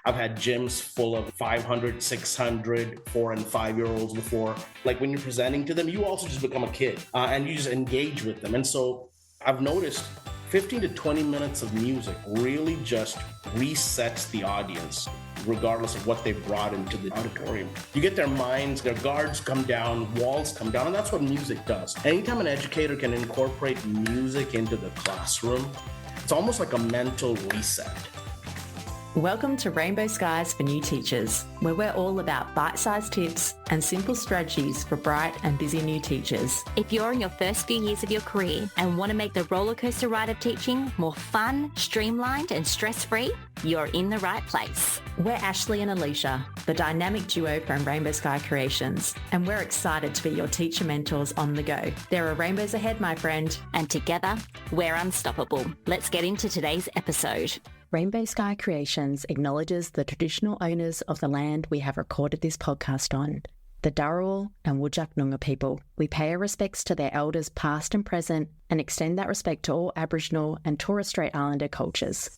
I've had gyms full of 500, 600, 4 and 5-year-olds before. Like when you're presenting to them, you also just become a kid and you just engage with them. And so I've noticed 15 to 20 minutes of music really just resets the audience, regardless of what they brought into the auditorium. You get their minds, their guards come down, walls come down, and that's what music does. Anytime an educator can incorporate music into the classroom, it's almost like a mental reset. Welcome to Rainbow Skies for New Teachers, where we're all about bite-sized tips and simple strategies for bright and busy new teachers. If you're in your first few years of your career and want to make the rollercoaster ride of teaching more fun, streamlined and stress-free, you're in the right place. We're Ashley and Alicia, the dynamic duo from Rainbow Sky Creations, and we're excited to be your teacher mentors on the go. There are rainbows ahead, my friend. And together, we're unstoppable. Let's get into today's episode. Rainbow Sky Creations acknowledges the traditional owners of the land we have recorded this podcast on, the Dharawal and Whadjuk Noongar people. We pay our respects to their elders past and present and extend that respect to all Aboriginal and Torres Strait Islander cultures.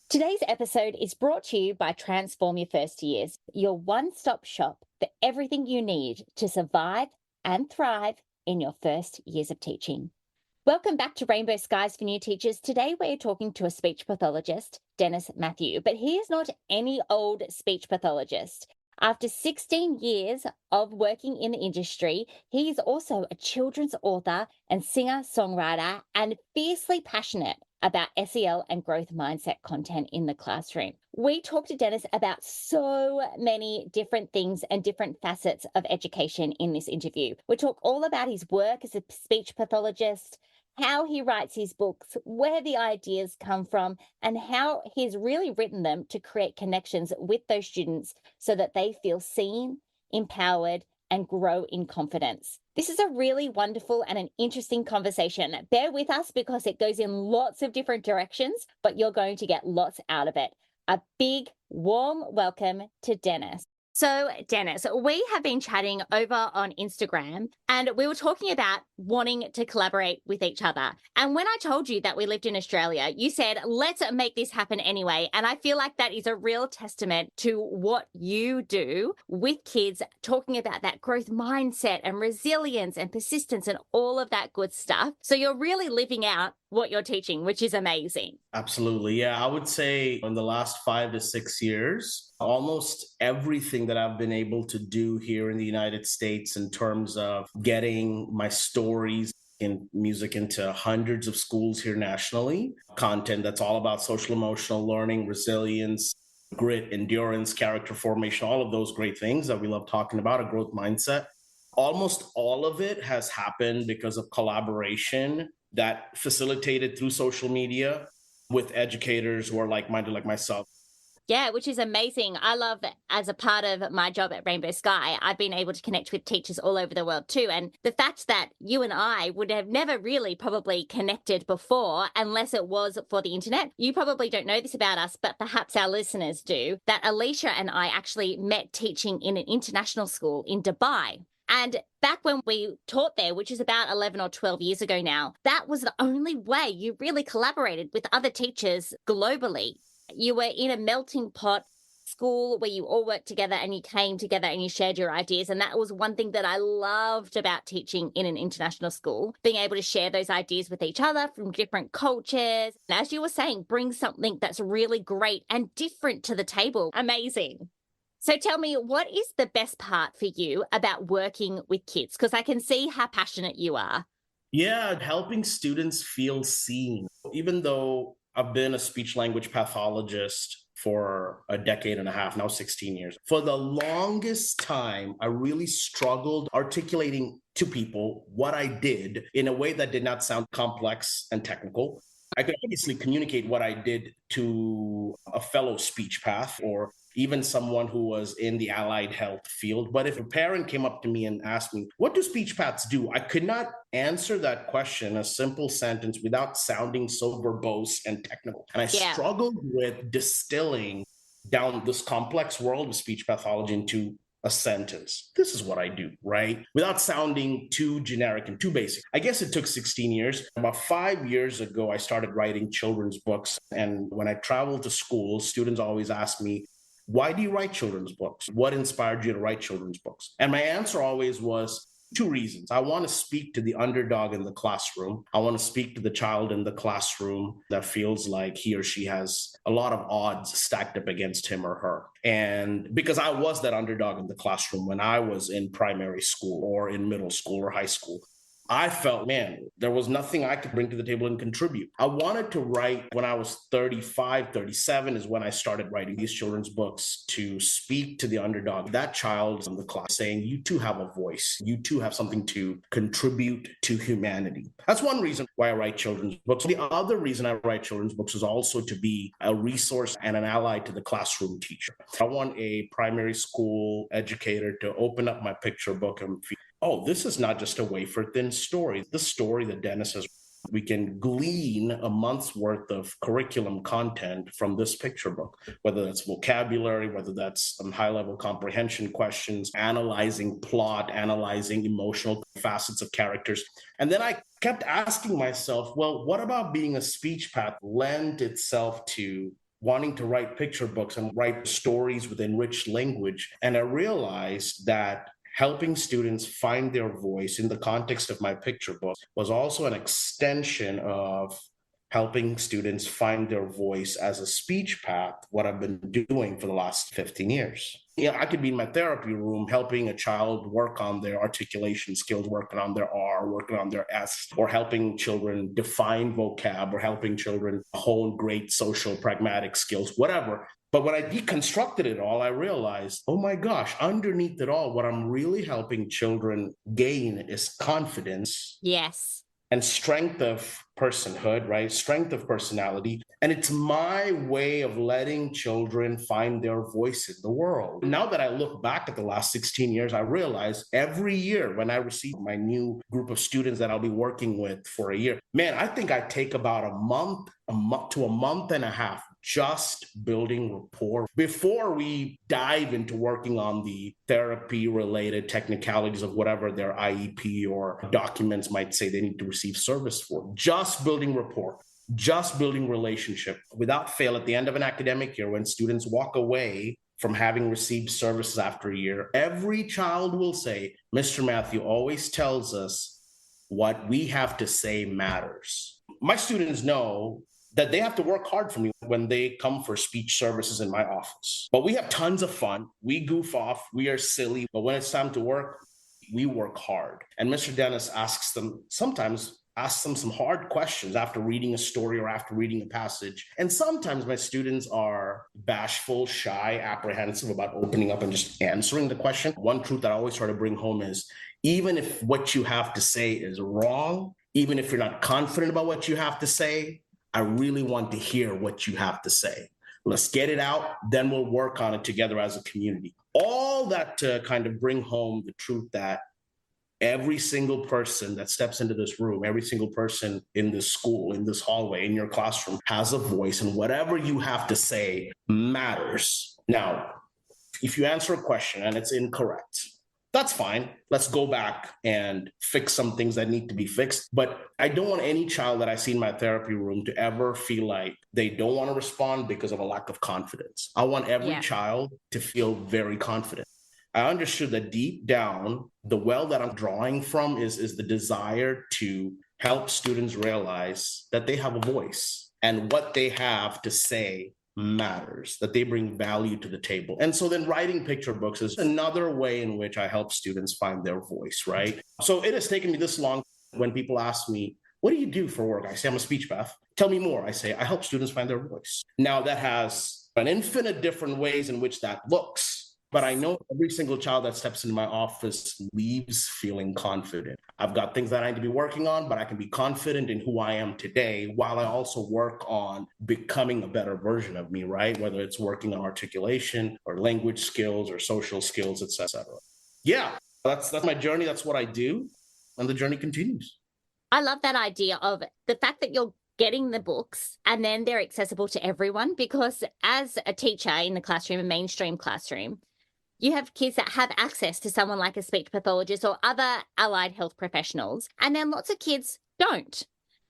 Today's episode is brought to you by Transform Your First Years, your one-stop shop for everything you need to survive and thrive in your first years of teaching. Welcome back to Rainbow Skies for New Teachers. Today we're talking to a speech pathologist, Dennis Matthew, but he is not any old speech pathologist. After 16 years of working in the industry, he is also a children's author and singer-songwriter and fiercely passionate about SEL and growth mindset content in the classroom. We talked to Dennis about so many different things and different facets of education in this interview. We talk all about his work as a speech pathologist, how he writes his books, where the ideas come from, and how he's really written them to create connections with those students so that they feel seen, empowered, and grow in confidence. This is a really wonderful and an interesting conversation. Bear with us because it goes in lots of different directions, but you're going to get lots out of it. A big, warm welcome to Dennis. So, Dennis, we have been chatting over on Instagram and we were talking about wanting to collaborate with each other. And when I told you that we lived in Australia, you said, let's make this happen anyway. And I feel like that is a real testament to what you do with kids, talking about that growth mindset and resilience and persistence and all of that good stuff. So you're really living out what you're teaching, which is amazing. Absolutely. Yeah, I would say in the last 5 to 6 years, almost everything that I've been able to do here in the United States in terms of getting my stories in music into hundreds of schools here nationally, content that's all about social emotional learning, resilience, grit, endurance, character formation, all of those great things that we love talking about, a growth mindset. Almost all of it has happened because of collaboration that facilitated through social media with educators who are like-minded like myself. Yeah, which is amazing. I love that as a part of my job at Rainbow Sky, I've been able to connect with teachers all over the world too. And the fact that you and I would have never really probably connected before unless it was for the internet. You probably don't know this about us, but perhaps our listeners do, that Alicia and I actually met teaching in an international school in Dubai. And back when we taught there, which is about 11 or 12 years ago now, that was the only way you really collaborated with other teachers globally. You were in a melting pot school where you all worked together and you came together and you shared your ideas. And that was one thing that I loved about teaching in an international school, being able to share those ideas with each other from different cultures. And as you were saying, bring something that's really great and different to the table. Amazing. So tell me, what is the best part for you about working with kids? Because I can see how passionate you are. Yeah, helping students feel seen. Even though I've been a speech language pathologist for a decade and a half, now 16 years. For the longest time, I really struggled articulating to people what I did in a way that did not sound complex and technical. I could obviously communicate what I did to a fellow speech path or even someone who was in the allied health field. But if a parent came up to me and asked me, what do speech paths do? I could not answer that question, a simple sentence, without sounding so verbose and technical. And I struggled with distilling down this complex world of speech pathology into a sentence. This is what I do, right? Without sounding too generic and too basic. I guess it took 16 years. About 5 years ago, I started writing children's books. And when I traveled to schools, students always ask me, why do you write children's books? What inspired you to write children's books? And my answer always was, two reasons. I want to speak to the underdog in the classroom. I want to speak to the child in the classroom that feels like he or she has a lot of odds stacked up against him or her. And because I was that underdog in the classroom when I was in primary school or in middle school or high school, I felt, man, there was nothing I could bring to the table and contribute. I wanted to write when I was 35, 37 is when I started writing these children's books to speak to the underdog, that child in the class, saying, you too have a voice. You too have something to contribute to humanity. That's one reason why I write children's books. The other reason I write children's books is also to be a resource and an ally to the classroom teacher. I want a primary school educator to open up my picture book and feel, oh, this is not just a wafer-thin story. The story that Dennis has, we can glean a month's worth of curriculum content from this picture book, whether that's vocabulary, whether that's some high-level comprehension questions, analyzing plot, analyzing emotional facets of characters. And then I kept asking myself, well, what about being a speech path lend itself to wanting to write picture books and write stories with enriched language? And I realized that helping students find their voice in the context of my picture book was also an extension of helping students find their voice as a speech path, what I've been doing for the last 15 years. I could be in my therapy room helping a child work on their articulation skills, working on their R, working on their S, or helping children define vocab, or helping children hone great social pragmatic skills, whatever. But when I deconstructed it all, I realized, oh my gosh, underneath it all, what I'm really helping children gain is confidence. Yes. And strength of personhood, right? Strength of personality. And it's my way of letting children find their voice in the world. Now that I look back at the last 16 years, I realize every year when I receive my new group of students that I'll be working with for a year, man, I think I take about a month to a month and a half just building rapport before we dive into working on the therapy-related technicalities of whatever their IEP or documents might say they need to receive service for. Just building rapport, just building relationship. Without fail, at the end of an academic year, when students walk away from having received services after a year, every child will say, Mr. Matthew always tells us what we have to say matters. My students know that they have to work hard for me when they come for speech services in my office. But we have tons of fun. We goof off. We are silly. But when it's time to work, we work hard. And Mr. Dennis sometimes asks them some hard questions after reading a story or after reading a passage. And sometimes my students are bashful, shy, apprehensive about opening up and just answering the question. One truth that I always try to bring home is, even if what you have to say is wrong, even if you're not confident about what you have to say, I really want to hear what you have to say. Let's get it out, then we'll work on it together as a community. All that to kind of bring home the truth that every single person that steps into this room, every single person in this school, in this hallway, in your classroom has a voice, and whatever you have to say matters. Now, if you answer a question and it's incorrect, that's fine. Let's go back and fix some things that need to be fixed. But I don't want any child that I see in my therapy room to ever feel like they don't want to respond because of a lack of confidence. I want every child to feel very confident. I understood that deep down, the well that I'm drawing from is the desire to help students realize that they have a voice and what they have to say matters, that they bring value to the table. And so then writing picture books is another way in which I help students find their voice, right? So it has taken me this long. When people ask me, what do you do for work? I say, I'm a speech path. Tell me more. I say, I help students find their voice. Now that has an infinite different ways in which that looks. But I know every single child that steps into my office leaves feeling confident. I've got things that I need to be working on, but I can be confident in who I am today while I also work on becoming a better version of me, right? Whether it's working on articulation or language skills or social skills, et cetera. Yeah, that's my journey. That's what I do. And the journey continues. I love that idea of the fact that you're getting the books and then they're accessible to everyone, because as a teacher in the classroom, a mainstream classroom, You have kids that have access to someone like a speech pathologist or other allied health professionals, and then lots of kids don't.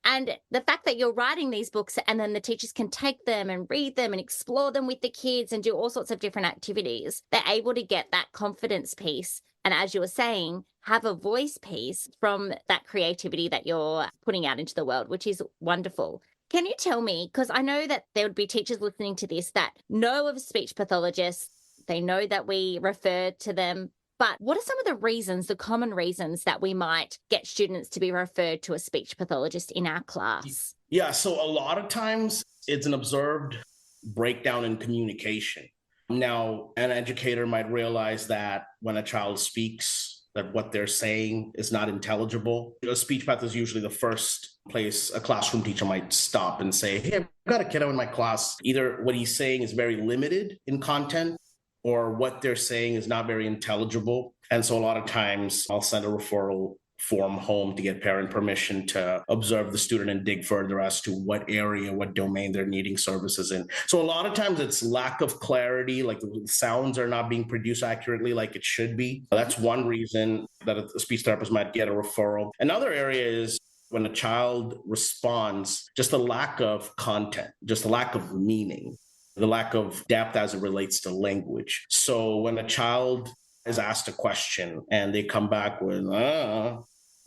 And the fact that you're writing these books and then the teachers can take them and read them and explore them with the kids and do all sorts of different activities, they're able to get that confidence piece. And as you were saying, have a voice piece from that creativity that you're putting out into the world, which is wonderful. Can you tell me, because I know that there would be teachers listening to this that know of speech pathologists, they know that we refer to them, but what are some of the reasons, the common reasons that we might get students to be referred to a speech pathologist in our class? Yeah, so a lot of times it's an observed breakdown in communication. Now, an educator might realize that when a child speaks, that what they're saying is not intelligible. A speech path is usually the first place a classroom teacher might stop and say, hey, I've got a kiddo in my class. Either what he's saying is very limited in content, or what they're saying is not very intelligible. And so a lot of times I'll send a referral form home to get parent permission to observe the student and dig further as to what area, what domain they're needing services in. So a lot of times it's lack of clarity, like the sounds are not being produced accurately like it should be. That's one reason that a speech therapist might get a referral. Another area is when a child responds, just a lack of content, just a lack of meaning, the lack of depth as it relates to language. So when a child is asked a question and they come back with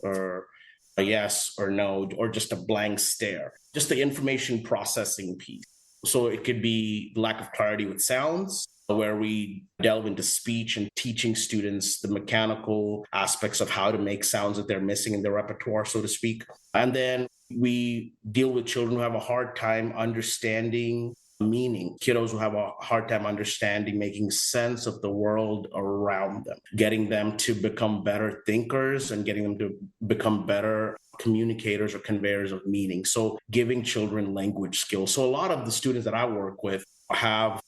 or a yes or no, or just a blank stare, just the information processing piece. So it could be lack of clarity with sounds, where we delve into speech and teaching students the mechanical aspects of how to make sounds that they're missing in their repertoire, so to speak. And then we deal with children who have a hard time understanding meaning, kiddos who have a hard time understanding, making sense of the world around them, getting them to become better thinkers and getting them to become better communicators or conveyors of meaning. So giving children language skills. So a lot of the students that I work with have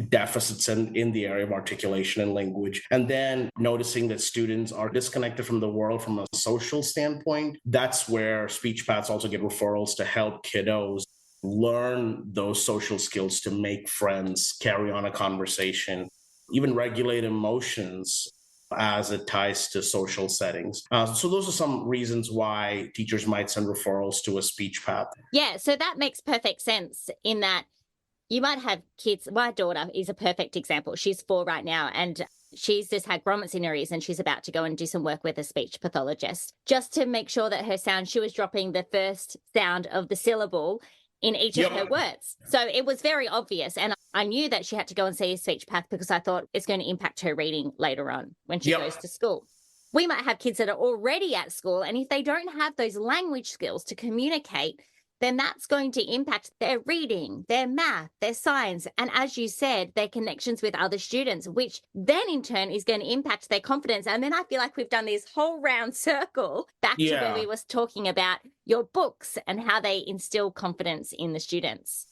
deficits in the area of articulation and language. And then noticing that students are disconnected from the world from a social standpoint, that's where speech paths also get referrals to help kiddos learn those social skills to make friends, carry on a conversation, even regulate emotions as it ties to social settings. So those are some reasons why teachers might send referrals to a speech path. Yeah, so that makes perfect sense in that you might have kids. My daughter is a perfect example. She's 4 right now, and she's just had grommets in her ears, and she's about to go and do some work with a speech pathologist just to make sure that her sound, she was dropping the first sound of the syllable in each of her words. So it was very obvious. And I knew that she had to go and see a speech path because I thought it's going to impact her reading later on when she goes to school. We might have kids that are already at school, and if they don't have those language skills to communicate, then that's going to impact their reading, their math, their science, and as you said, their connections with other students, which then in turn is going to impact their confidence. And then I feel like we've done this whole round circle back to where we was talking about your books and how they instill confidence in the students.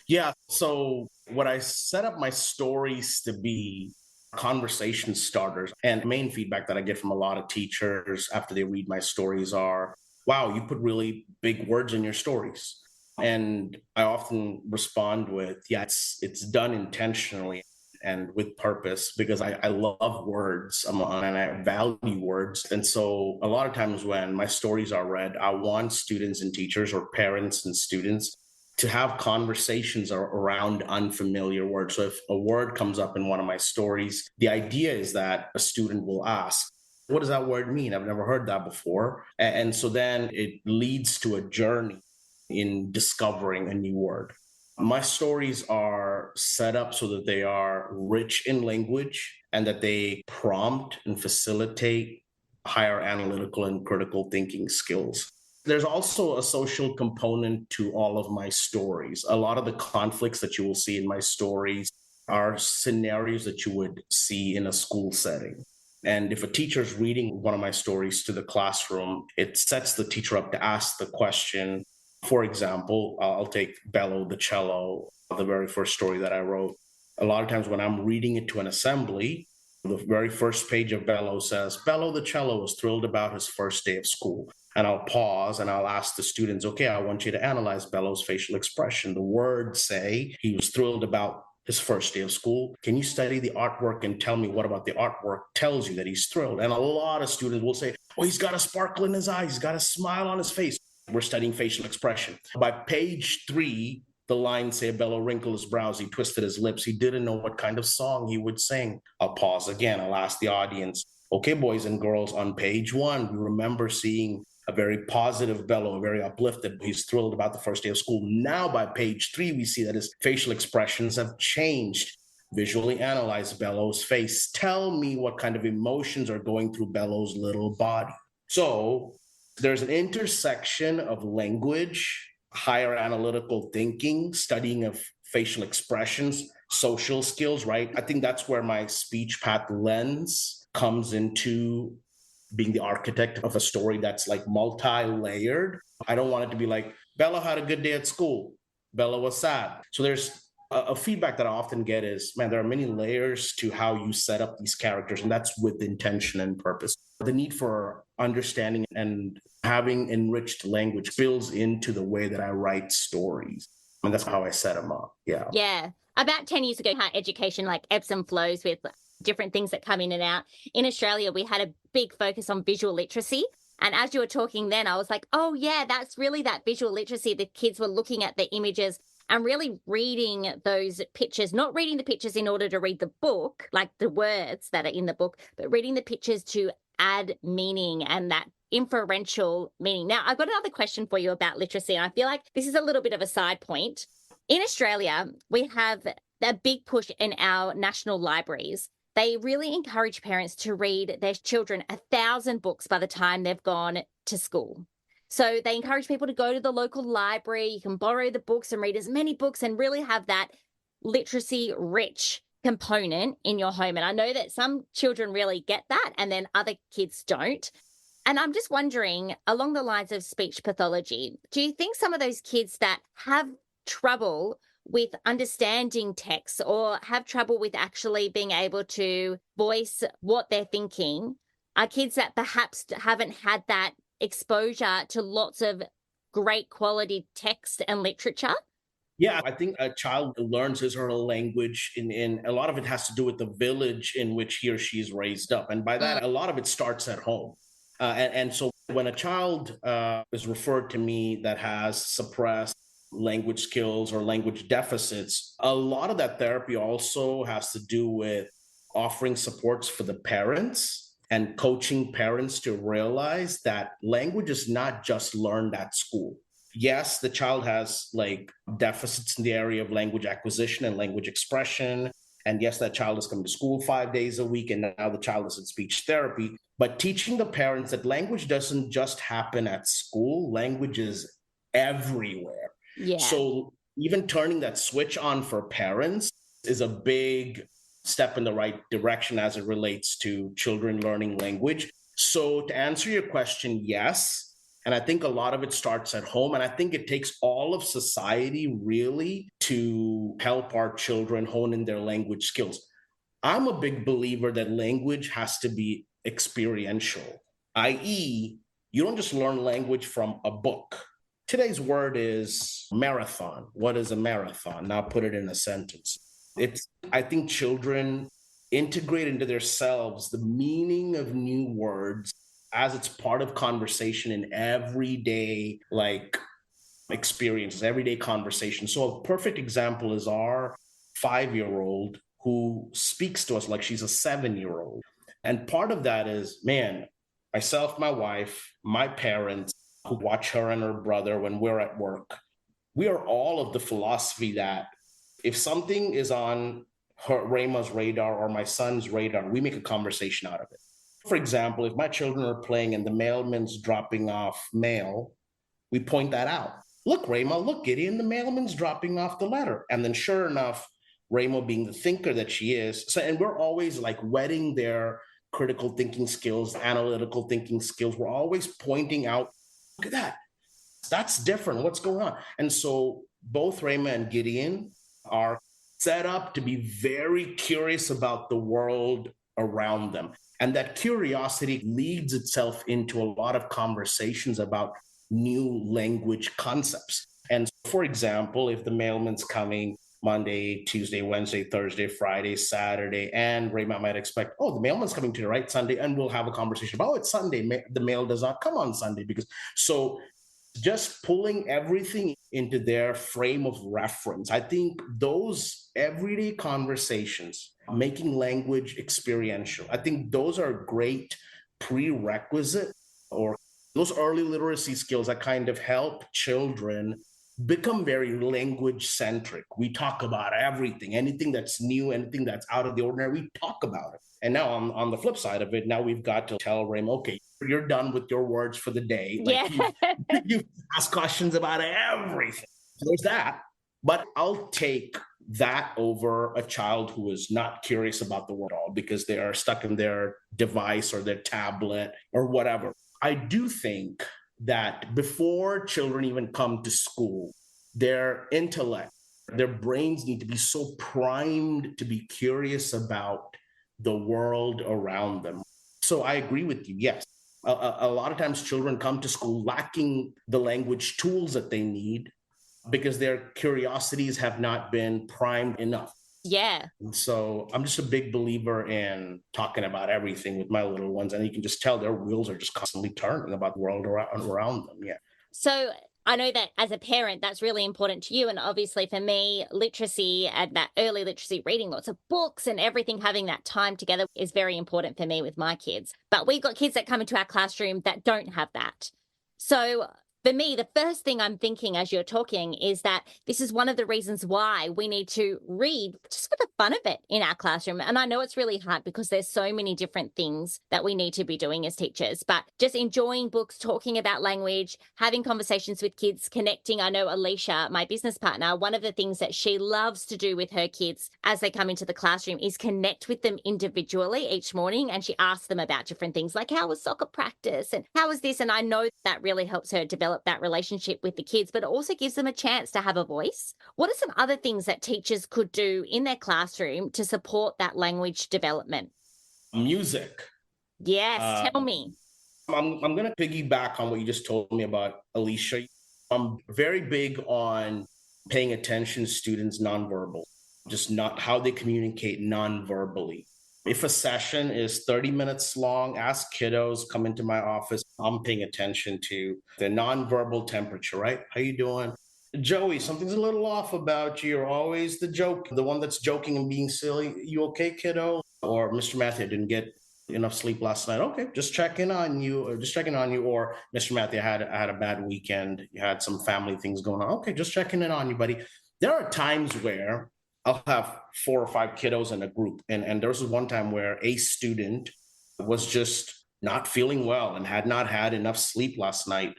Yeah. So what I set up my stories to be conversation starters, and main feedback that I get from a lot of teachers after they read my stories are, wow, you put really big words in your stories. And I often respond with, yeah, it's done intentionally and with purpose because I love words and I value words. And so a lot of times when my stories are read, I want students and teachers or parents and students to have conversations around unfamiliar words. So if a word comes up in one of my stories, the idea is that a student will ask, what does that word mean? I've never heard that before. And so then it leads to a journey in discovering a new word. My stories are set up so that they are rich in language and that they prompt and facilitate higher analytical and critical thinking skills. There's also a social component to all of my stories. A lot of the conflicts that you will see in my stories are scenarios that you would see in a school setting. And if a teacher's reading one of my stories to the classroom, it sets the teacher up to ask the question. For example, I'll take Bello the cello, the very first story that I wrote. A lot of times when I'm reading it to an assembly, the very first page of Bello says, Bello the cello was thrilled about his first day of school. And I'll pause and I'll ask the students, okay, I want you to analyze Bello's facial expression. The words say he was thrilled about his first day of school. Can you study the artwork and tell me what about the artwork tells you that he's thrilled? And a lot of students will say, oh, he's got a sparkle in his eyes. He's got a smile on his face. We're studying facial expression. By page 3, the lines say, Bello wrinkled his brows, he twisted his lips. He didn't know what kind of song he would sing. I'll pause again. I'll ask the audience, okay, boys and girls, on page 1, we remember seeing a very positive Bello, very uplifted. He's thrilled about the first day of school. Now by page 3, we see that his facial expressions have changed. Visually analyze Bello's face. Tell me what kind of emotions are going through Bello's little body. So there's an intersection of language, higher analytical thinking, studying of facial expressions, social skills, right? I think that's where my speech path lens comes into being the architect of a story that's like multi-layered. I don't want it to be like, Bello had a good day at school, Bello was sad. So there's a feedback that I often get is, man, there are many layers to how you set up these characters, and that's with intention and purpose. The need for understanding and having enriched language builds into the way that I write stories. And that's how I set them up. Yeah. Yeah. About 10 years ago, how education like ebbs and flows with different things that come in and out. In Australia, we had a big focus on visual literacy. And as you were talking then, I was like, oh, yeah, that's really that visual literacy. The kids were looking at the images and really reading those pictures, not reading the pictures in order to read the book, like the words that are in the book, but reading the pictures to add meaning and that inferential meaning. Now, I've got another question for you about literacy, and I feel like this is a little bit of a side point. In Australia, we have a big push in our national libraries. They really encourage parents to read their children 1,000 books by the time they've gone to school. So they encourage people to go to the local library. You can borrow the books and read as many books and really have that literacy-rich component in your home. And I know that some children really get that and then other kids don't. And I'm just wondering, along the lines of speech pathology, do you think some of those kids that have trouble with understanding text or have trouble with actually being able to voice what they're thinking are kids that perhaps haven't had that exposure to lots of great quality text and literature? Yeah, I think a child learns his or her language in a lot of it has to do with the village in which he or she is raised up. And by that, a lot of it starts at home. And so when a child is referred to me that has suppressed language skills or language deficits, a lot of that therapy also has to do with offering supports for the parents and coaching parents to realize that language is not just learned at school. Yes, the child has like deficits in the area of language acquisition and language expression. And yes, that child is coming to school 5 days a week, and now the child is in speech therapy. But teaching the parents that language doesn't just happen at school, language is everywhere. Yeah. So even turning that switch on for parents is a big step in the right direction as it relates to children learning language. So to answer your question, yes. And I think a lot of it starts at home. And I think it takes all of society really to help our children hone in their language skills. I'm a big believer that language has to be experiential, i.e., you don't just learn language from a book. Today's word is marathon. What is a marathon? Now put it in a sentence. I think children integrate into themselves the meaning of new words as it's part of conversation in everyday experiences, everyday conversation. So a perfect example is our 5-year-old who speaks to us like she's a 7-year-old. And part of that is, man, myself, my wife, my parents who watch her and her brother when we're at work, we are all of the philosophy that if something is on Rayma's radar or my son's radar, we make a conversation out of it. For example, if my children are playing and the mailman's dropping off mail, we point that out. Look, Rayma, look, Gideon, the mailman's dropping off the letter. And then sure enough, Rayma being the thinker that she is, and we're always like whetting their critical thinking skills, analytical thinking skills. We're always pointing out, look at that. That's different. What's going on? And so both Rayma and Gideon are set up to be very curious about the world around them. And that curiosity leads itself into a lot of conversations about new language concepts. And for example, if the mailman's coming Monday, Tuesday, Wednesday, Thursday, Friday, Saturday, and Ray might expect, oh, the mailman's coming to the right Sunday, and we'll have a conversation about, oh, it's Sunday. The mail does not come on Sunday because so just pulling everything into their frame of reference. I think those everyday conversations, making language experiential, I think those are great prerequisite or those early literacy skills that kind of help children become very language centric. We talk about everything, anything that's new, anything that's out of the ordinary, we talk about it. And now on the flip side of it, now we've got to tell Ram, okay, you're done with your words for the day. Like you ask questions about everything. So there's that. But I'll take that over a child who is not curious about the world at all because they are stuck in their device or their tablet or whatever. I do think that before children even come to school, their intellect, their brains need to be so primed to be curious about the world around them. So I agree with you. Yes, a lot of times children come to school lacking the language tools that they need because their curiosities have not been primed enough. Yeah. And so I'm just a big believer in talking about everything with my little ones. And you can just tell their wheels are just constantly turning about the world around them. Yeah. So I know that as a parent, that's really important to you. And obviously for me, literacy and that early literacy, reading lots of books and everything, having that time together is very important for me with my kids. But we've got kids that come into our classroom that don't have that. So for me, the first thing I'm thinking as you're talking is that this is one of the reasons why we need to read just for the fun of it in our classroom. And I know it's really hard because there's so many different things that we need to be doing as teachers, but just enjoying books, talking about language, having conversations with kids, connecting. I know Alicia, my business partner, one of the things that she loves to do with her kids as they come into the classroom is connect with them individually each morning. And she asks them about different things like, how was soccer practice? And how was this? And I know that really helps her develop that relationship with the kids, but it also gives them a chance to have a voice. What are some other things that teachers could do in their classroom to support that language development? Music. Yes, tell me. I'm going to piggyback on what you just told me about Alicia. I'm very big on paying attention to students' nonverbal, just not how they communicate nonverbally. If a session is 30 minutes long, ask kiddos, come into my office. I'm paying attention to the nonverbal temperature, right? How you doing? Joey, something's a little off about you. You're always the joke, the one that's joking and being silly. You okay, kiddo? Or Mr. Matthew, I didn't get enough sleep last night. Okay, just checking on you. Or Mr. Matthew, I had a bad weekend. You had some family things going on. Okay, just checking in on you, buddy. There are times where I'll have 4 or 5 kiddos in a group. And there was one time where a student was just not feeling well and had not had enough sleep last night.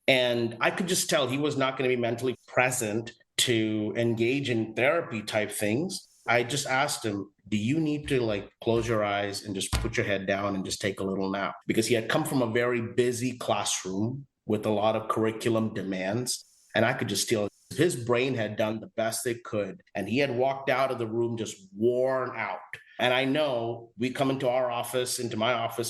And I could just tell he was not going to be mentally present to engage in therapy type things. I just asked him, do you need to close your eyes and just put your head down and just take a little nap? Because he had come from a very busy classroom with a lot of curriculum demands. And I could just tell his brain had done the best it could. And he had walked out of the room just worn out. And I know we come into my office,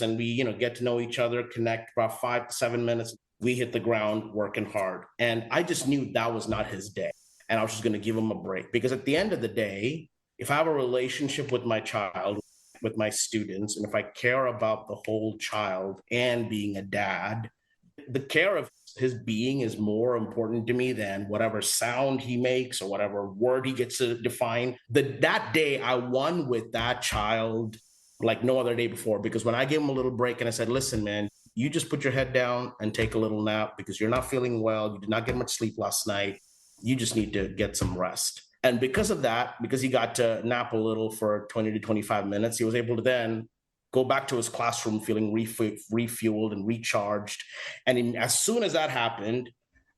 and we, get to know each other, connect about 5 to 7 minutes. We hit the ground working hard. And I just knew that was not his day. And I was just going to give him a break. Because at the end of the day, if I have a relationship with my child, with my students, and if I care about the whole child and being a dad, the care of his being is more important to me than whatever sound he makes or whatever word he gets to define. That day I won with that child like no other day before, because when I gave him a little break and I said, listen, man, you just put your head down and take a little nap because you're not feeling well. You did not get much sleep last night. You just need to get some rest. And because of that, because he got to nap a little for 20 to 25 minutes, he was able to then go back to his classroom feeling refueled and recharged. And as soon as that happened,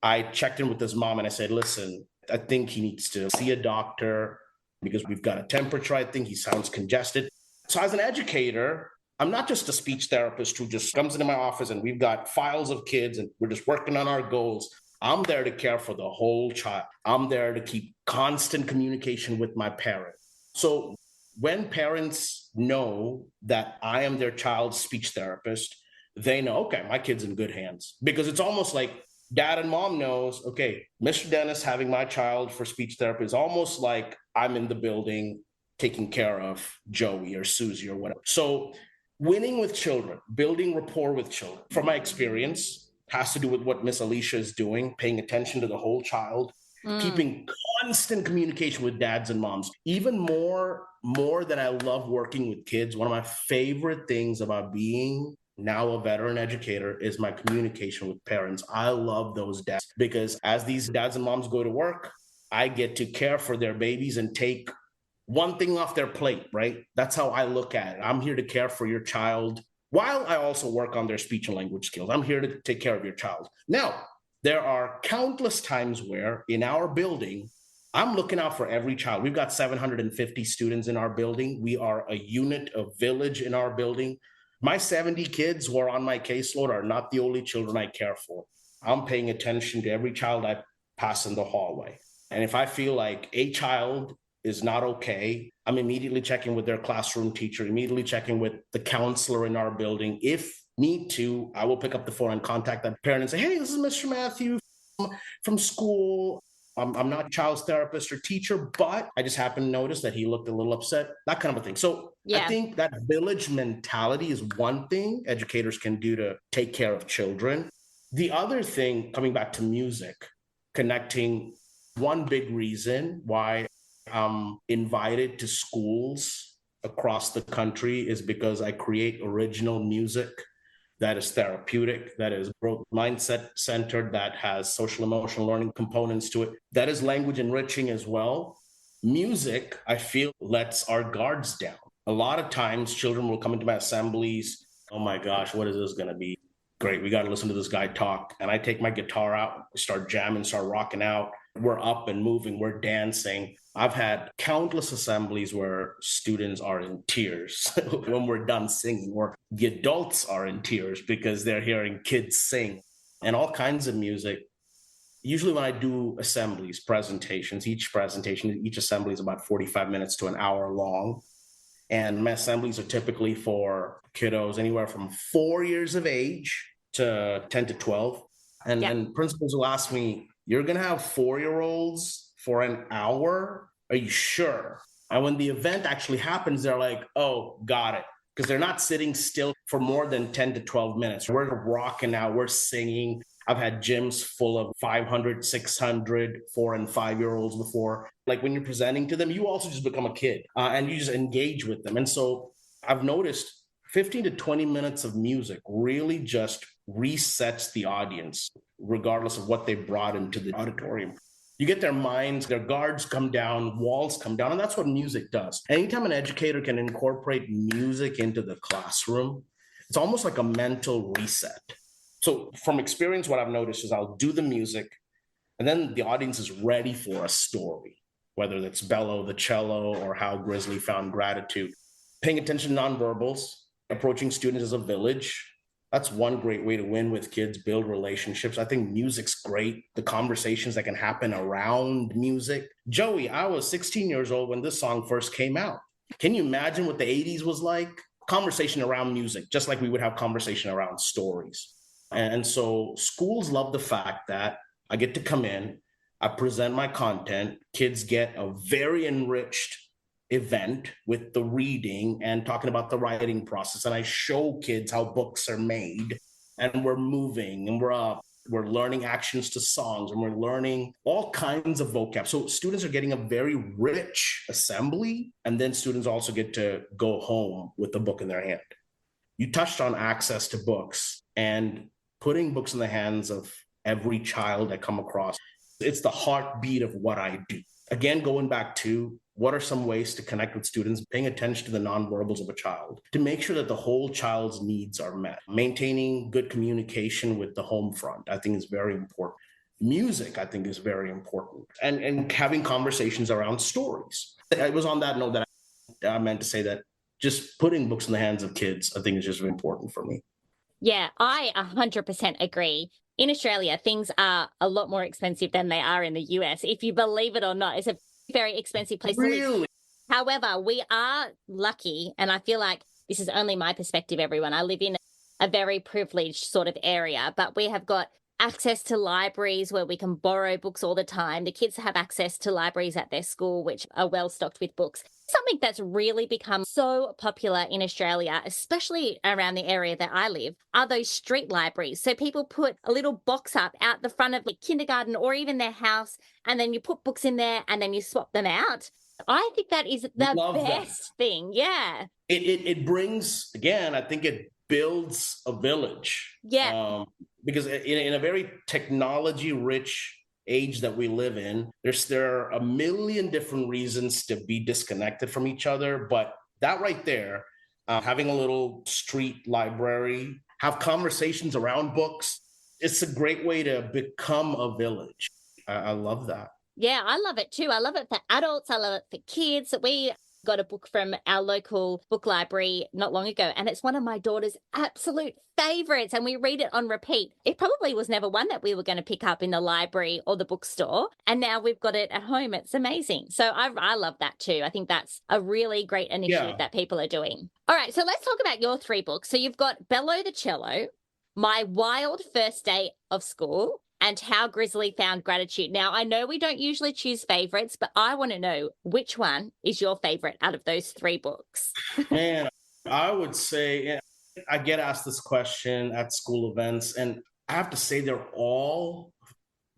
I checked in with his mom and I said, listen, I think he needs to see a doctor because we've got a temperature. I think he sounds congested. So as an educator, I'm not just a speech therapist who just comes into my office and we've got files of kids and we're just working on our goals. I'm there to care for the whole child. I'm there to keep constant communication with my parent. So when parents know that I am their child's speech therapist, they know, okay, my kid's in good hands. Because it's almost like dad and mom knows, okay, Mr. Dennis having my child for speech therapy is almost like I'm in the building taking care of Joey or Susie or whatever. So winning with children, building rapport with children, from my experience, has to do with what Miss Alicia is doing, paying attention to the whole child, keeping constant communication with dads and moms. Even more than I love working with kids, one of my favorite things about being now a veteran educator is my communication with parents. I love those dads because as these dads and moms go to work, I get to care for their babies and take one thing off their plate, right? That's how I look at it. I'm here to care for your child while I also work on their speech and language skills. I'm here to take care of your child. Now, there are countless times where in our building, I'm looking out for every child. We've got 750 students in our building. We are a unit, a village in our building. My 70 kids who are on my caseload are not the only children I care for. I'm paying attention to every child I pass in the hallway. And if I feel like a child is not okay, I'm immediately checking with their classroom teacher, immediately checking with the counselor in our building. If need to, I will pick up the phone and contact that parent and say, hey, this is Mr. Matthew from school. I'm not a child's therapist or teacher, but I just happened to notice that he looked a little upset, that kind of a thing. So I think that village mentality is one thing educators can do to take care of children. The other thing, coming back to music, connecting, one big reason why I'm invited to schools across the country is because I create original music that is therapeutic, that is growth mindset centered, that has social emotional learning components to it, that is language enriching as well. Music, I feel, lets our guards down. A lot of times children will come into my assemblies, oh my gosh, what is this going to be? Great, we got to listen to this guy talk. And I take my guitar out, start jamming, start rocking out. We're up and moving, we're dancing. I've had countless assemblies where students are in tears when we're done singing, or the adults are in tears because they're hearing kids sing and all kinds of music. Usually when I do assemblies, presentations, each assembly is about 45 minutes to an hour long. And my assemblies are typically for kiddos anywhere from 4 years of age to 10 to 12. And principals will ask me, you're going to have 4-year-olds for an hour? Are you sure? And when the event actually happens, they're like, oh, got it. Because they're not sitting still for more than 10 to 12 minutes. We're rocking out, we're singing. I've had gyms full of 500, 600, 4 and 5-year-olds before. Like when you're presenting to them, you also just become a kid and you just engage with them. And so I've noticed 15 to 20 minutes of music really just resets the audience, regardless of what they brought into the auditorium. You get their minds, their guards come down, walls come down, and that's what music does. Anytime an educator can incorporate music into the classroom, it's almost like a mental reset. So from experience, what I've noticed is I'll do the music, and then the audience is ready for a story, whether it's Bello the cello or how Grizzly found gratitude. Paying attention to nonverbals, approaching students as a village. That's one great way to win with kids, build relationships. I think music's great. The conversations that can happen around music. Joey, I was 16 years old when this song first came out. Can you imagine what the 80s was like? Conversation around music, just like we would have conversation around stories. And so schools love the fact that I get to come in, I present my content, kids get a very enriched event with the reading and talking about the writing process. And I show kids how books are made, and we're moving and we're learning actions to songs, and we're learning all kinds of vocab. So students are getting a very rich assembly, and then students also get to go home with the book in their hand. You touched on access to books and putting books in the hands of every child I come across. It's the heartbeat of what I do. Again, going back to what are some ways to connect with students, paying attention to the nonverbals of a child to make sure that the whole child's needs are met. Maintaining good communication with the home front, I think, is very important. Music, I think, is very important. And having conversations around stories. It was on that note that I meant to say that just putting books in the hands of kids, I think, is just very important for me. Yeah, I 100% agree. In Australia, things are a lot more expensive than they are in the US. If you believe it or not, it's a very expensive place to live. However, we are lucky, and I feel like this is only my perspective, everyone. I live in a very privileged sort of area, but we have got access to libraries where we can borrow books all the time. The kids have access to libraries at their school, which are well stocked with books. Something that's really become so popular in Australia, especially around the area that I live, are those street libraries. So people put a little box up out the front of the kindergarten or even their house, and then you put books in there and then you swap them out. I think that is the Love that. best thing. Yeah. It brings, again, I think it builds a village. Yeah. Because in a very technology rich age that we live in, there are a million different reasons to be disconnected from each other. But that right there, having a little street library, have conversations around books, it's a great way to become a village. I love that. Yeah, I love it too. I love it for adults. I love it for kids. We got a book from our local book library not long ago, and it's one of my daughter's absolute favorites, and we read it on repeat. It probably was never one that we were going to pick up in the library or the bookstore, and now we've got it at home. It's amazing. So I love that too. I think that's a really great initiative that people are doing. All right, so let's talk about your 3 books. So you've got Bello the Cello, My Wild First Day of School, and How Grizzly Found Gratitude. Now, I know we don't usually choose favorites, but I want to know which one is your favorite out of those 3 books. Man, I would say, I get asked this question at school events, and I have to say they're all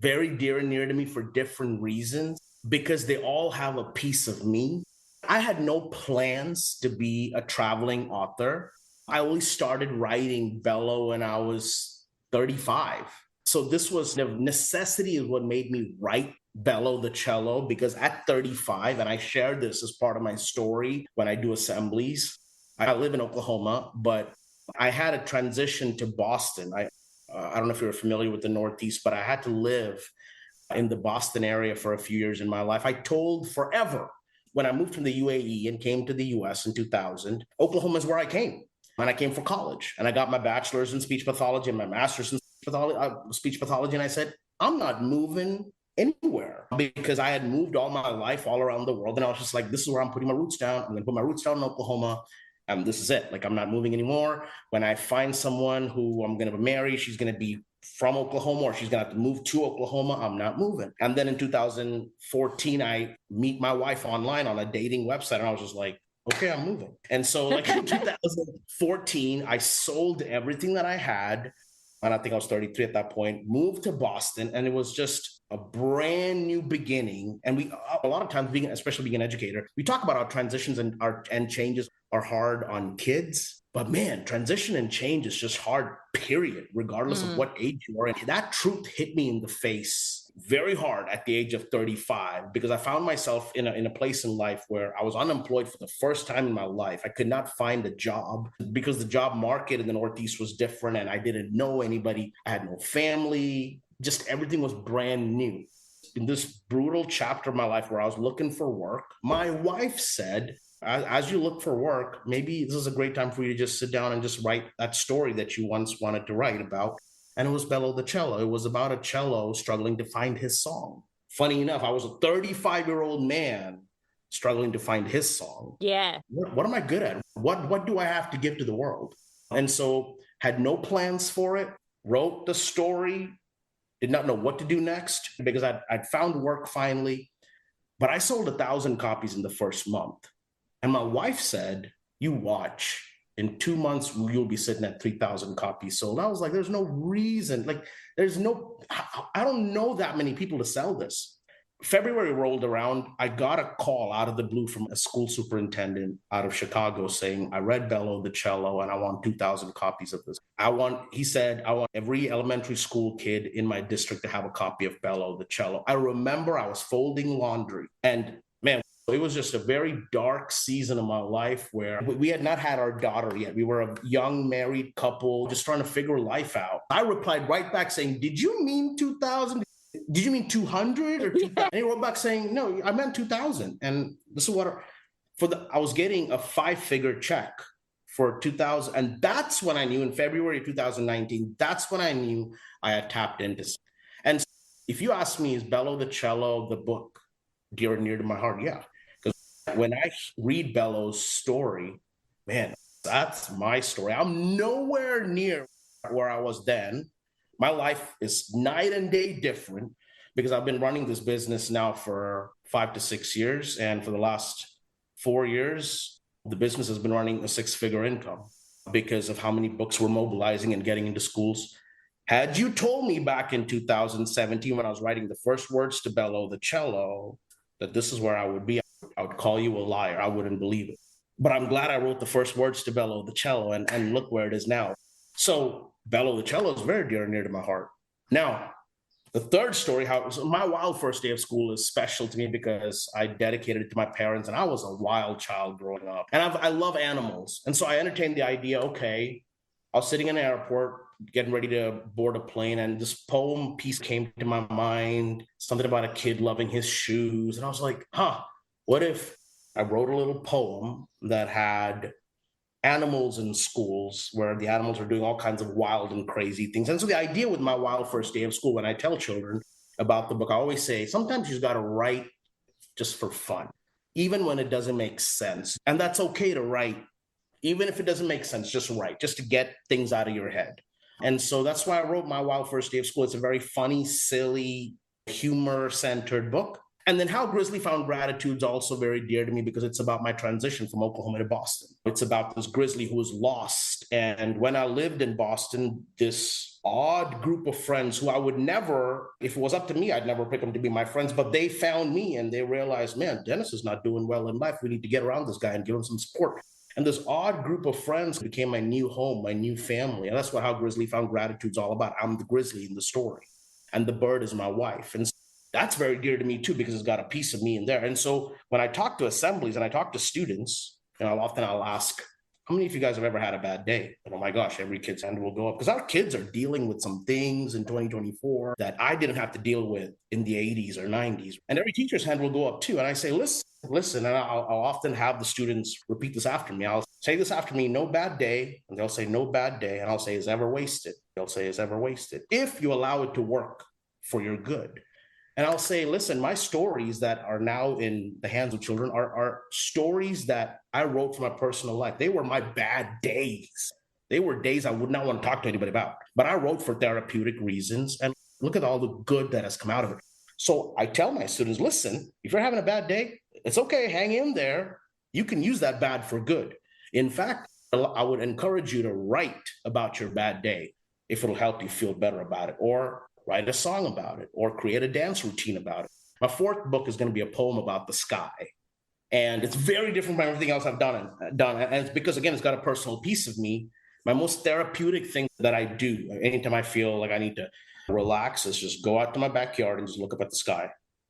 very dear and near to me for different reasons, because they all have a piece of me. I had no plans to be a traveling author. I only started writing Bello when I was 35. So this was the necessity is what made me write Bello the Cello, because at 35, and I shared this as part of my story when I do assemblies, I live in Oklahoma, but I had a transition to Boston. I don't know if you're familiar with the Northeast, but I had to live in the Boston area for a few years in my life. I told forever when I moved from the UAE and came to the US in 2000, Oklahoma is where I came. And I came for college, and I got my bachelor's in speech pathology and my master's in speech pathology. And I said, I'm not moving anywhere, because I had moved all my life all around the world. And I was just like, this is where I'm putting my roots down. I'm going to put my roots down in Oklahoma. And this is it. Like, I'm not moving anymore. When I find someone who I'm going to marry, she's going to be from Oklahoma, or she's going to have to move to Oklahoma. I'm not moving. And then in 2014, I meet my wife online on a dating website. And I was just like, okay, I'm moving. And so like in 2014, I sold everything that I had. And I think I was 33 at that point, moved to Boston, and it was just a brand new beginning. And we, a lot of times, especially being an educator, we talk about how transitions and changes are hard on kids. But man, transition and change is just hard, period, regardless of what age you are. And that truth hit me in the face very hard at the age of 35, because I found myself in a place in life where I was unemployed for the first time in my life. I could not find a job because the job market in the Northeast was different, and I didn't know anybody. I had no family. Just everything was brand new. In this brutal chapter of my life where I was looking for work, my wife said, as you look for work, maybe this is a great time for you to just sit down and just write that story that you once wanted to write about. And it was Bello the Cello. It was about a cello struggling to find his song. Funny enough, I was a 35-year-old man struggling to find his song. Yeah. What am I good at? What do I have to give to the world? And so had no plans for it, wrote the story, did not know what to do next, because I'd found work finally. But I sold 1,000 copies in the first month. And my wife said, you watch. In 2 months, you'll be sitting at 3,000 copies sold. I was like, there's no reason. Like, I don't know that many people to sell this. February rolled around. I got a call out of the blue from a school superintendent out of Chicago saying, I read Bello the Cello and I want 2,000 copies of this. He said, I want every elementary school kid in my district to have a copy of Bello the Cello. I remember I was folding laundry, and man, it was just a very dark season of my life where we had not had our daughter yet. We were a young married couple just trying to figure life out. I replied right back saying, did you mean 2,000? Did you mean 200 or 2,000? And he wrote back saying, no, I meant 2,000. And this is what I was getting a 5-figure check for 2,000. And that's when I knew, in February 2019, that's when I knew I had tapped into. And if you ask me, is Bello the Cello the book dear and near to my heart? Yeah. When I read Bello's story, man, that's my story. I'm nowhere near where I was then, My life is night and day different because I've been running this business now for 5 to 6 years. And for the last 4 years, the business has been running a six-figure income because of how many books we're mobilizing and getting into schools. Had you told me back in 2017 when I was writing the first words to Bello the cello that this is where I would be, I would call you a liar. I wouldn't believe it. But I'm glad I wrote the first words to Bello the cello, and look where it is now. So Bello the cello is very dear and near to my heart. Now, the third story, so my wild first day of school is special to me because I dedicated it to my parents, and I was a wild child growing up. And I love animals. And so I entertained the idea, okay, I was sitting in an airport, getting ready to board a plane, and this poem piece came to my mind, something about a kid loving his shoes. And I was like, what if I wrote a little poem that had animals in schools where the animals are doing all kinds of wild and crazy things. And so the idea with my wild first day of school, when I tell children about the book, I always say, sometimes you just got to write just for fun, even when it doesn't make sense. And that's okay to write, even if it doesn't make sense, just write, just to get things out of your head. And so that's why I wrote my wild first day of school. It's a very funny, silly, humor-centered book. And then How Grizzly Found Gratitude is also very dear to me because it's about my transition from Oklahoma to Boston. It's about this grizzly who was lost. And when I lived in Boston, this odd group of friends who I would never, if it was up to me, I'd never pick them to be my friends, but they found me and they realized, man, Dennis is not doing well in life. We need to get around this guy and give him some support. And this odd group of friends became my new home, my new family. And that's what How Grizzly Found Gratitude is all about. I'm the grizzly in the story, and the bird is my wife. And that's very dear to me too, because it's got a piece of me in there. And so when I talk to assemblies and I talk to students, I'll ask, how many of you guys have ever had a bad day? And oh my gosh, every kid's hand will go up because our kids are dealing with some things in 2024 that I didn't have to deal with in the 80s or 90s. And every teacher's hand will go up too. And I say, listen, and I'll often have the students repeat this after me. I'll say this after me, no bad day. And they'll say, no bad day. And I'll say, is ever wasted. They'll say, is ever wasted. If you allow it to work for your good. And I'll say, listen, my stories that are now in the hands of children are stories that I wrote from my personal life. They were my bad days. They were days I would not want to talk to anybody about. But I wrote for therapeutic reasons. And look at all the good that has come out of it. So I tell my students, listen, if you're having a bad day, it's okay. Hang in there. You can use that bad for good. In fact, I would encourage you to write about your bad day if it'll help you feel better about it, or write a song about it, or create a dance routine about it. My fourth book is going to be a poem about the sky. And it's very different from everything else I've done. And it's because, again, it's got a personal piece of me. My most therapeutic thing that I do anytime I feel like I need to relax is just go out to my backyard and just look up at the sky.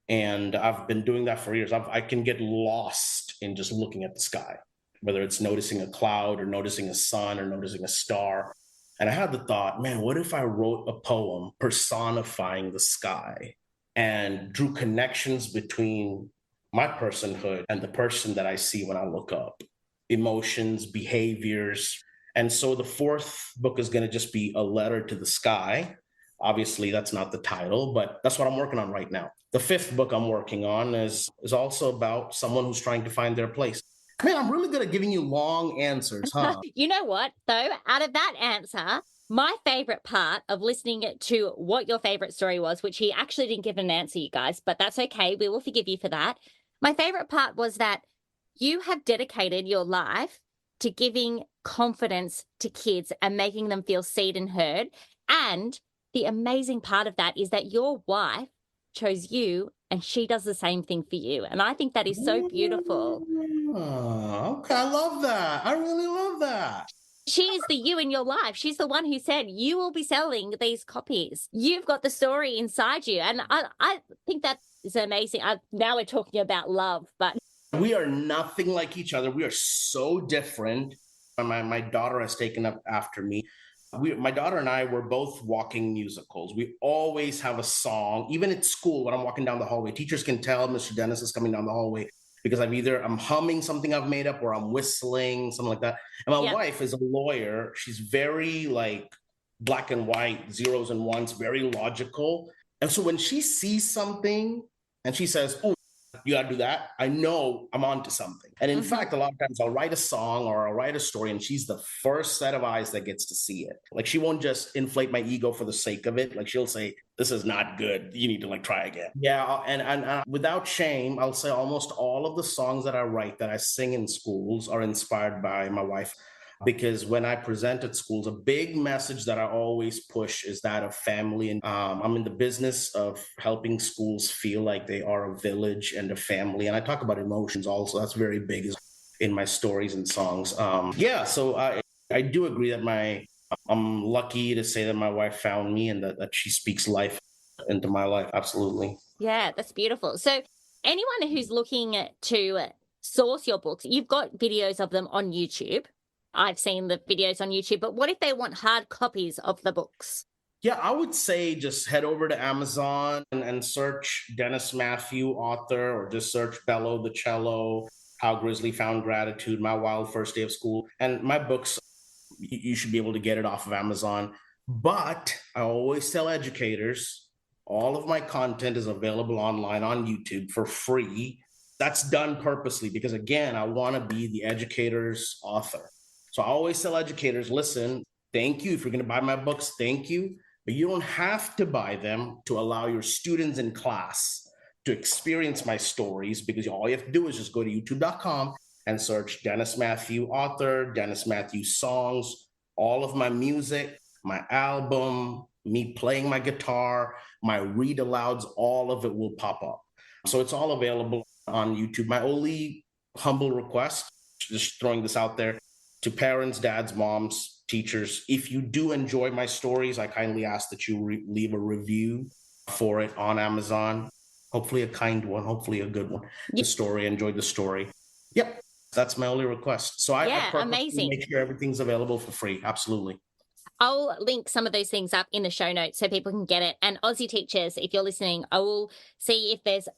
And I've been doing that for years. I can get lost in just looking at the sky, whether it's noticing a cloud or noticing a sun or noticing a star. And I had the thought, man, what if I wrote a poem personifying the sky and drew connections between my personhood and the person that I see when I look up, emotions, behaviors. And so the fourth book is going to just be a letter to the sky. Obviously, that's not the title, but that's what I'm working on right now. The fifth book I'm working on is also about someone who's trying to find their place. Man, I'm really good at giving you long answers, huh? You know what, though? Out of that answer, my favorite part of listening to what your favorite story was, which he actually didn't give an answer, you guys, but that's okay. We will forgive you for that. My favorite part was that you have dedicated your life to giving confidence to kids and making them feel seen and heard. And the amazing part of that is that your wife chose you and she does the same thing for you. And I think that is so beautiful. Oh, okay, I love that. I really love that. She is the you in your life. She's the one who said, you will be selling these copies. You've got the story inside you. And I think that is amazing. Now we're talking about love, but we are nothing like each other. We are so different. My daughter has taken up after me. My daughter and I were both walking musicals. We always have a song, even at school when I'm walking down the hallway. Teachers can tell Mr. Dennis is coming down the hallway because I'm humming something I've made up or I'm whistling, something like that. And my wife is a lawyer. She's very like black and white, zeros and ones, very logical. And so when she sees something and she says, oh, you got to do that, I know I'm onto something. And in fact, a lot of times I'll write a song or I'll write a story and she's the first set of eyes that gets to see it. Like she won't just inflate my ego for the sake of it. Like she'll say, this is not good. You need to like try again. Yeah. And without shame, I'll say almost all of the songs that I write that I sing in schools are inspired by my wife. Because when I present at schools, a big message that I always push is that of family. And I'm in the business of helping schools feel like they are a village and a family. And I talk about emotions also. That's very big in my stories and songs. So I do agree that I'm lucky to say that my wife found me and that she speaks life into my life. Absolutely. Yeah, that's beautiful. So anyone who's looking to source your books, you've got videos of them on YouTube. I've seen the videos on YouTube, but what if they want hard copies of the books? Yeah, I would say just head over to Amazon and search Dennis Matthew, author, or just search Bello the Cello, How Grizzly Found Gratitude, My Wild First Day of School. And my books, you should be able to get it off of Amazon. But I always tell educators, all of my content is available online on YouTube for free. That's done purposely because, again, I want to be the educator's author. So I always tell educators, listen, thank you. If you're going to buy my books, thank you. But you don't have to buy them to allow your students in class to experience my stories, because all you have to do is just go to youtube.com and search Dennis Matthew author, Dennis Matthew songs, all of my music, my album, me playing my guitar, my read alouds, all of it will pop up. So it's all available on YouTube. My only humble request, just throwing this out there, to parents, dads, moms, teachers, if you do enjoy my stories, I kindly ask that you leave a review for it on Amazon. Hopefully a kind one, hopefully a good one. Enjoyed the story. Yep, that's my only request. So I purposely amazing. make sure everything's available for free. Absolutely. I'll link some of those things up in the show notes so people can get it. And Aussie teachers, if you're listening, I will see if there's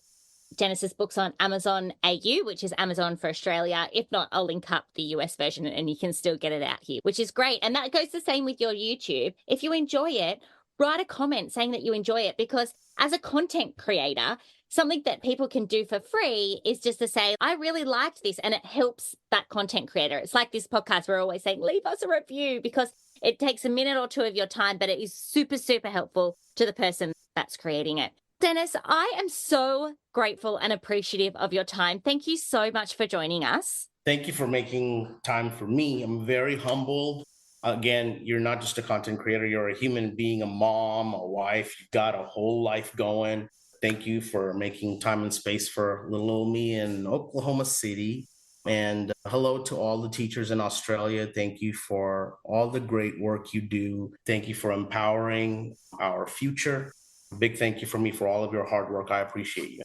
Dennis's books on Amazon AU, which is Amazon for Australia. If not, I'll link up the US version and you can still get it out here, which is great. And that goes the same with your YouTube. If you enjoy it, write a comment saying that you enjoy it, because as a content creator, something that people can do for free is just to say, I really liked this, and it helps that content creator. It's like this podcast, we're always saying, leave us a review, because it takes a minute or two of your time, but it is super, super helpful to the person that's creating it. Dennis, I am so grateful and appreciative of your time. Thank you so much for joining us. Thank you for making time for me. I'm very humbled. Again, you're not just a content creator, you're a human being, a mom, a wife. You've got a whole life going. Thank you for making time and space for little old me in Oklahoma City. And hello to all the teachers in Australia. Thank you for all the great work you do. Thank you for empowering our future. Big thank you from me for all of your hard work. I appreciate you.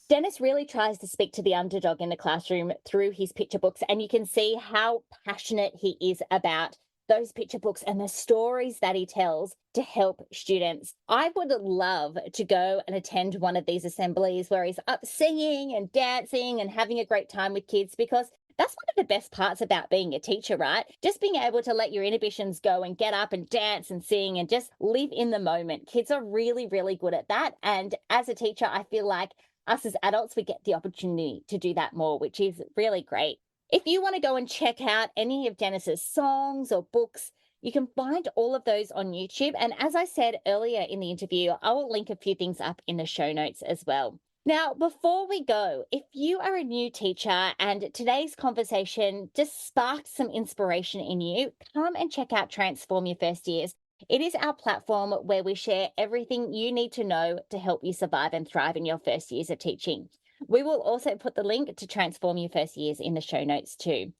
Dennis really tries to speak to the underdog in the classroom through his picture books, and you can see how passionate he is about those picture books and the stories that he tells to help students. I would love to go and attend one of these assemblies where he's up singing and dancing and having a great time with kids, because that's one of the best parts about being a teacher, right? Just being able to let your inhibitions go and get up and dance and sing and just live in the moment. Kids are really, really good at that. And as a teacher, I feel like us as adults, we get the opportunity to do that more, which is really great. If you want to go and check out any of Dennis's songs or books, you can find all of those on YouTube. And as I said earlier in the interview, I will link a few things up in the show notes as well. Now, before we go, if you are a new teacher and today's conversation just sparked some inspiration in you, come and check out Transform Your First Years. It is our platform where we share everything you need to know to help you survive and thrive in your first years of teaching. We will also put the link to Transform Your First Years in the show notes too.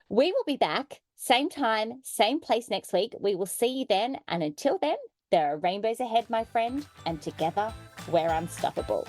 We will be back, same time, same place next week. We will see you then. And until then, there are rainbows ahead, my friend, and together we're unstoppable.